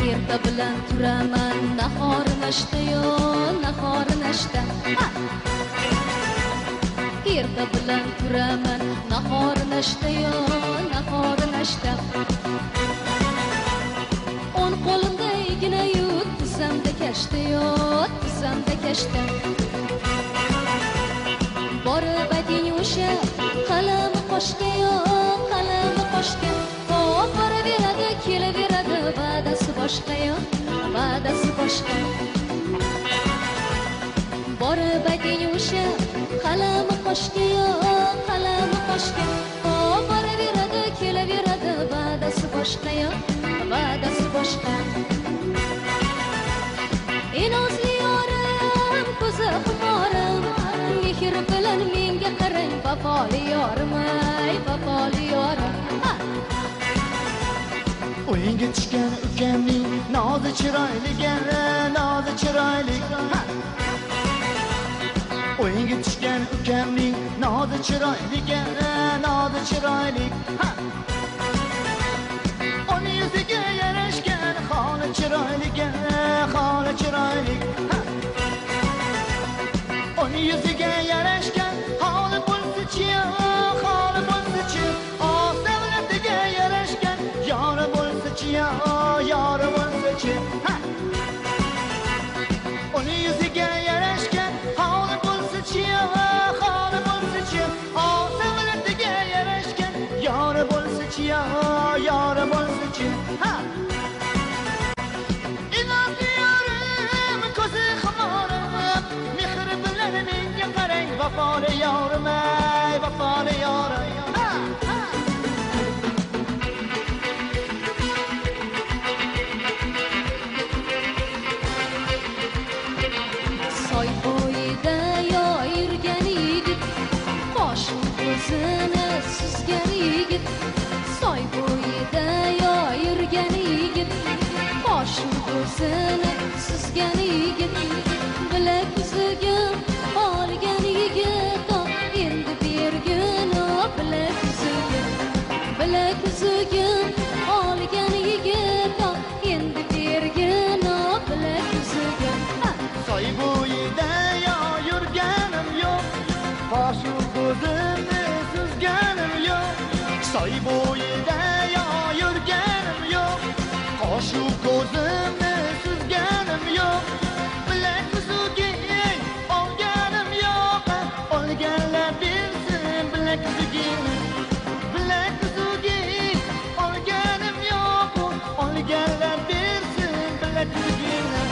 erta bilan turaman nahor nashtayo nahor nashta erta bilan turaman nahor nashtayo nahor nashta o'n qo'limda ignayu tizzamda kashtayo tizzamda kashta borib ayting o'sha qalami qoshgayo qalami qoshga boraveradi kelaveradi va'dasi boshqayo va'dasi boshqa borib ayting o'sha qalami qoshgayo qalami qoshga boraveradi kelaveradi va'dasi boshqayo va'dasi boshqa inozli yorim ko'zi xumorim mehr bilan menga qarang vafoli yorim ay vafoli yorim o'yinga tushgan ukamning nozi chiroyliga nozi chiroyli o'yinga tushgan ukamning nozi chiroyliga nozi chiroyli uni yuziga yarashgan xoli chiroyliga xoli chiroyli uni yuziga yarashgan xoli bo'lsa-chi xoli bo'lsa-chi savlatiga yarashgan yori bo'lsa-chi yori bo'lsa-chi uni yuziga yarashgan xoli bo'lsa-chi xoli bo'lsa-chi savlatiga yarashgan yori bo'lsa-chi yori bo'lsa-chi inozli yorim ko'zi xumorim mehr bilan menga qarang vafoli yorim ay vafoli yorim soy bo'yida yo yurgan yigit qoshim ko'zini suzgan yigit soy bo'yida yo yurgan yigit qoshim ko'zini suzgan yigit bilak yuziga olgan yigit endi bergin bilak yuziga olgan yigit endi bergin bilak yuziga soy bo'yida yo yurganim yo'q qoshu ko'zimni suzganim yo'q soy bo'yida yo yurganim yo'q qoshu ko'zimni suzganim yo'q bilak yuziga olganim yo'q olganlar bersin bilak yuziga bilak yuziga olganim yo'q olganlar bersin bilak yuziga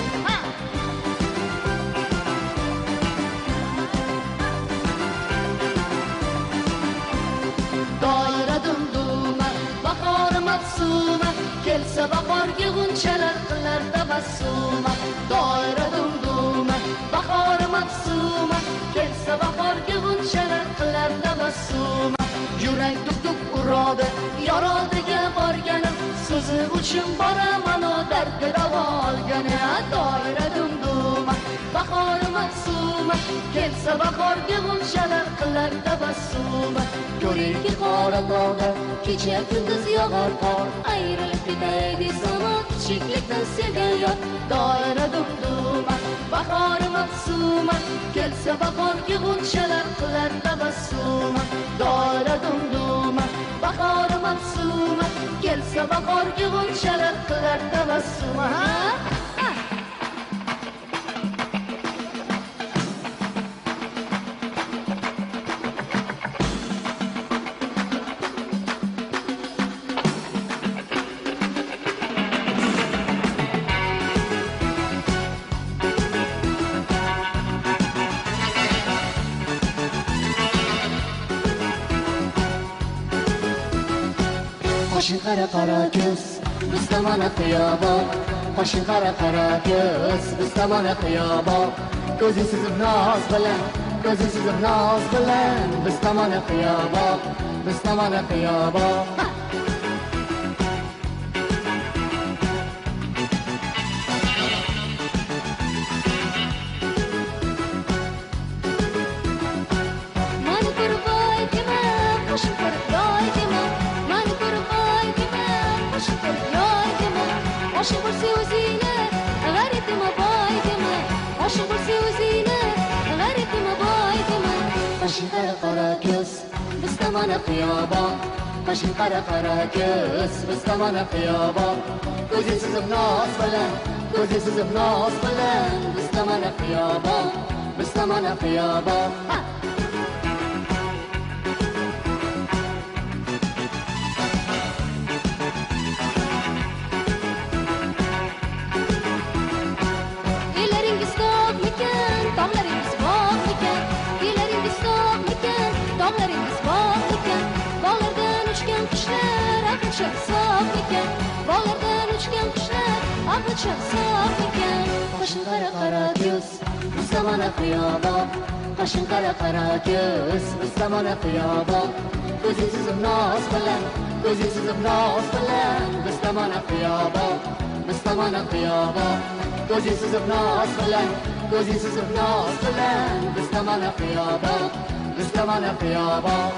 doira dumduma bahor mavsuma kelsa bahorga g'unchalar qilar tabassuma doira dumduma bahor mavsuma kelsa bahorga g'unchalar qilar tabassuma yurak duk uradi yor oldiga borganim so'zi uchun boraman o dardi davo olgani doira dumduma bahor mavsuma kelsa bahorga g'unchalar qilar tabassuma ko'ringki qora tog'da kecha kunduz yog'ar qor ayrilib ketaydi zamon kichiklikdan sevgan yor doira dumduma bahor mavsuma kelsa bahorga g'unchalar qilar tabassuma doira dumduma bahor mavsuma kelsa bahorga g'unchalar qilar tabassuma qo'shin qara ko'z biz tomona xiyobon qo'shin qara ko'z biz tomona xiyobon ko'zing sizib noz bilan ko'zing sizib noz bilan biz tomona xiyobon biz tomona xiyobon oshing bo'lsa o'zingni g'arib dema boy dema oshing bo'lsa o'zingni g'arib dema boy dema qo'shing qara ko'z biz tomon xiyobon qo'shing qara ko'z biz tomon xiyobon ko'zing sizib noz bilan ko'zing sizib noz bilan biz tomon xiyobon biz tomon xiyobon elaringiz to'qmikan tog'laringiz bog'mikan elaringiz to'qmikan tog'laringiz bog'mikan bog'lardan uchgan qushlar aqlcha hisobmikan bog'lardan uchgan qushlar aqlcha hisobmikan qo'shing qara ko'z biz tomon xiyobon qo'shing qara ko'z biz tomon xiyobon ko'zing sizib noz bilan ko'zing sizib noz bilan biz tomon xiyobon biz tomon xiyobon ko'zing sizib noz bilan ko'zing sizib noz bilan biz tomon xiyobon biz tomon xiyobon